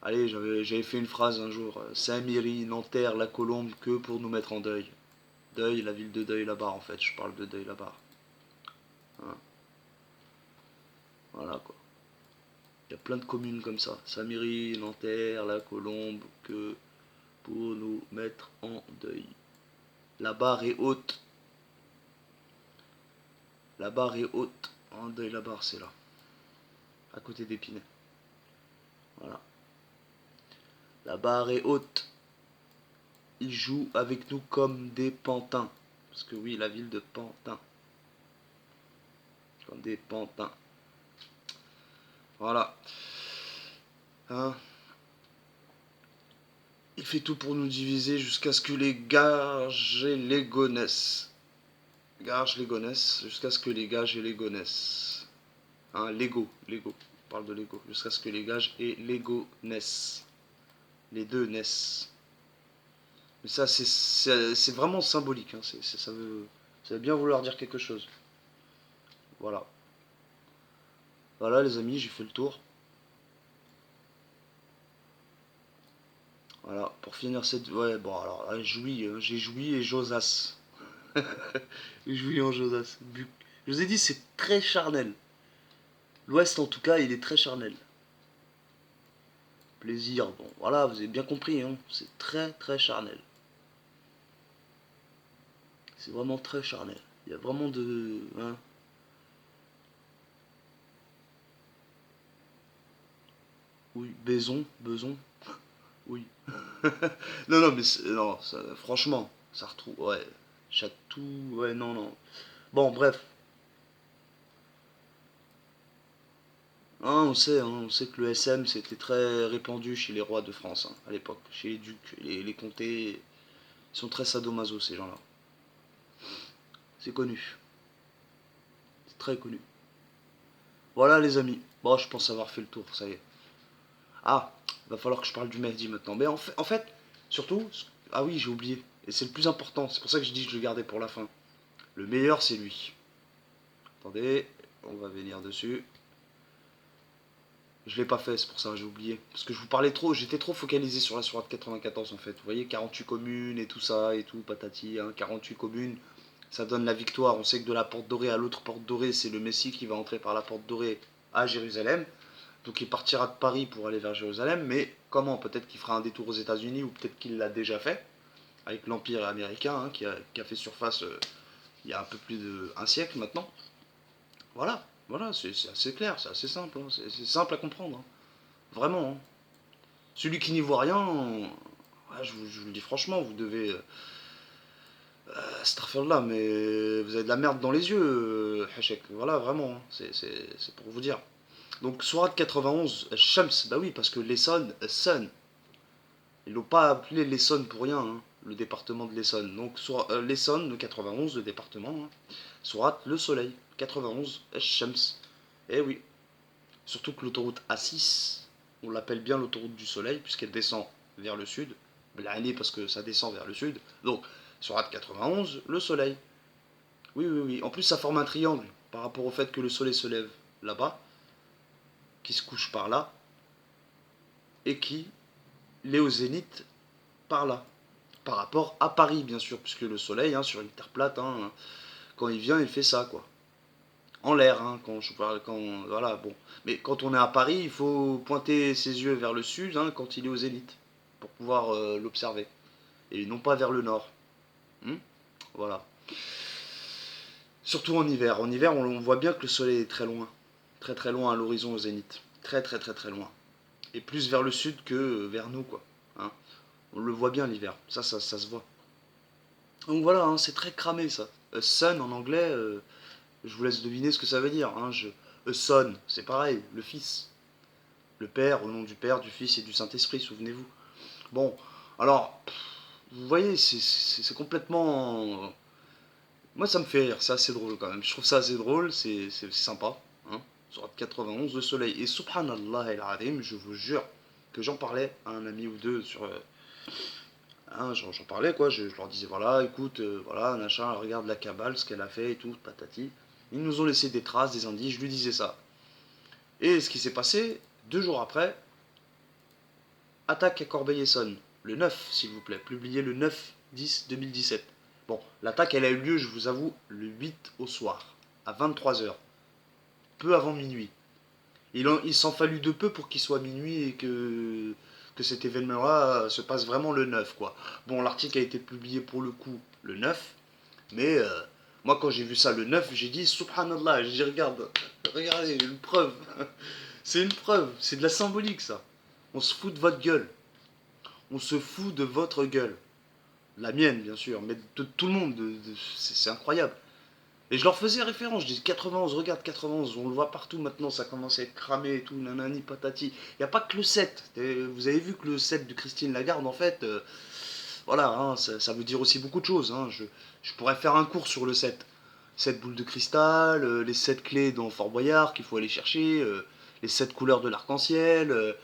Allez, j'avais fait une phrase un jour. Saint-Méry, Nanterre, la Colombe, que pour nous mettre en deuil. Deuil, la ville de Deuil là-bas en fait. Je parle de Deuil là-bas. Hein. Voilà quoi. Il y a plein de communes comme ça. Saint-Méry, Nanterre, la Colombe, que pour nous mettre en deuil. La barre est haute. La barre est haute. En deuil, la barre, c'est là. À côté d'Épinay. Voilà. La barre est haute. Ils jouent avec nous comme des pantins. Parce que oui, la ville de Pantin. Comme des pantins. Voilà. Hein. Il fait tout pour nous diviser jusqu'à ce que les gages et les gonesse. Gages les gonesse. Jusqu'à ce que les gages et les gonesse. Hein, Lego. On parle de Lego. Jusqu'à ce que les gages et Lego naissent. Les deux naissent. Mais ça, c'est vraiment symbolique. Hein. Ça veut bien vouloir dire quelque chose. Voilà. Voilà, les amis, j'ai fait le tour. Voilà, pour finir cette... Ouais, bon, alors, là, j'ai joui et Josas. J'ai joui en Josas. Je vous ai dit, c'est très charnel. L'Ouest, en tout cas, il est très charnel. Plaisir, bon, voilà, vous avez bien compris, hein. C'est très charnel. C'est vraiment très charnel. Il y a vraiment de... Hein. Oui, beson, oui. Non, mais non, franchement, ça retrouve. Ouais, chatou, ouais, non. Bon, bref. Hein, on sait que le SM c'était très répandu chez les rois de France hein, à l'époque, chez les ducs, les comtés. Ils sont très sadomaso ces gens-là. C'est connu, c'est très connu. Voilà les amis. Bon, je pense avoir fait le tour, ça y est. Ah, va falloir que je parle du Mehdi maintenant. Mais en fait, surtout, ah oui, j'ai oublié. Et c'est le plus important, c'est pour ça que je dis que je le gardais pour la fin. Le meilleur, c'est lui. Attendez, on va venir dessus. Je l'ai pas fait, c'est pour ça, j'ai oublié. Parce que je vous parlais trop, j'étais trop focalisé sur la sourate 94 en fait. Vous voyez, 48 communes et tout ça et tout, patati, hein, 48 communes, ça donne la victoire. On sait que de la porte dorée à l'autre porte dorée, c'est le Messie qui va entrer par la porte dorée à Jérusalem. Donc il partira de Paris pour aller vers Jérusalem, mais comment? Peut-être qu'il fera un détour aux États-Unis ou peut-être qu'il l'a déjà fait avec l'Empire américain hein, qui a fait surface il y a un peu plus d'un siècle maintenant. Voilà, c'est assez clair, c'est assez simple, hein, c'est simple à comprendre. Hein. Vraiment. Hein. Celui qui n'y voit rien, ouais, je vous le dis franchement, vous devez. Starfield mais vous avez de la merde dans les yeux, Hachek. Voilà, vraiment, hein, c'est pour vous dire. Donc, Sourate 91, Shams, bah oui, parce que l'Essonne, Sun, ils l'ont pas appelé l'Essonne pour rien, hein, le département de l'Essonne. Donc, l'Essonne, le 91, le département, hein, Sourate, le soleil, 91, Shams. Eh oui, surtout que l'autoroute A6, on l'appelle bien l'autoroute du soleil, puisqu'elle descend vers le sud. L'année parce que ça descend vers le sud. Donc, sur RAD 91, le soleil. Oui. En plus, ça forme un triangle par rapport au fait que le soleil se lève là-bas, qui se couche par là, et qui l'est au zénith par là. Par rapport à Paris, bien sûr, puisque le soleil, hein, sur une terre plate, hein, quand il vient, il fait ça, quoi. En l'air, hein, quand je parle, voilà, bon. Mais quand on est à Paris, il faut pointer ses yeux vers le sud, hein, quand il est au zénith, pour pouvoir l'observer. Et non pas vers le nord. Hmm. Voilà. Surtout en hiver. En hiver, on voit bien que le soleil est très loin. Très très loin à l'horizon au zénith. Très très très très loin. Et plus vers le sud que vers nous, quoi. Hein. On le voit bien l'hiver. Ça se voit. Donc voilà, hein, c'est très cramé ça. Sun en anglais, je vous laisse deviner ce que ça veut dire. Hein. Son, c'est pareil, le Fils. Le Père, au nom du Père, du Fils et du Saint-Esprit, souvenez-vous. Bon, alors, vous voyez, c'est complètement... Moi, ça me fait rire, c'est assez drôle quand même. Je trouve ça assez drôle, c'est sympa. Hein. Sur 91, le soleil. Et subhanallah el-azim, je vous jure que j'en parlais à un ami ou deux sur... hein, j'en parlais quoi, je leur disais voilà, écoute, voilà, machin, regarde la Kabbale, ce qu'elle a fait et tout, patati. Ils nous ont laissé des traces, des indices, je lui disais ça. Et ce qui s'est passé, 2 jours après, attaque à Corbeil-Essonnes, le 9, s'il vous plaît, publié le 9-10-2017. Bon, l'attaque, elle a eu lieu, je vous avoue, le 8 au soir, à 23 h, peu avant minuit. Il s'en fallut de peu pour qu'il soit minuit et que cet événement-là se passe vraiment le 9, quoi. Bon, l'article a été publié pour le coup le 9, mais moi, quand j'ai vu ça le 9, j'ai dit subhanallah, j'ai dit regardez, une preuve. C'est une preuve, c'est de la symbolique, ça. On se fout de votre gueule. On se fout de votre gueule. La mienne, bien sûr, mais de tout le monde. C'est incroyable. Et je leur faisais référence, je dis 91, regarde 91, on le voit partout maintenant, ça commence à être cramé et tout, nanani patati. Il n'y a pas que le 7. Vous avez vu que le 7 de Christine Lagarde, en fait, voilà, hein, ça veut dire aussi beaucoup de choses. Hein. Je pourrais faire un cours sur le 7. 7 boules de cristal, les 7 clés dans Fort Boyard qu'il faut aller chercher, les 7 couleurs de l'arc-en-ciel.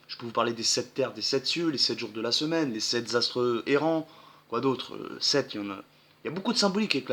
Je peux vous parler des 7 terres, des 7 cieux, les 7 jours de la semaine, les 7 astres errants. Quoi d'autre 7, il y en a. Il y a beaucoup de symbolique avec la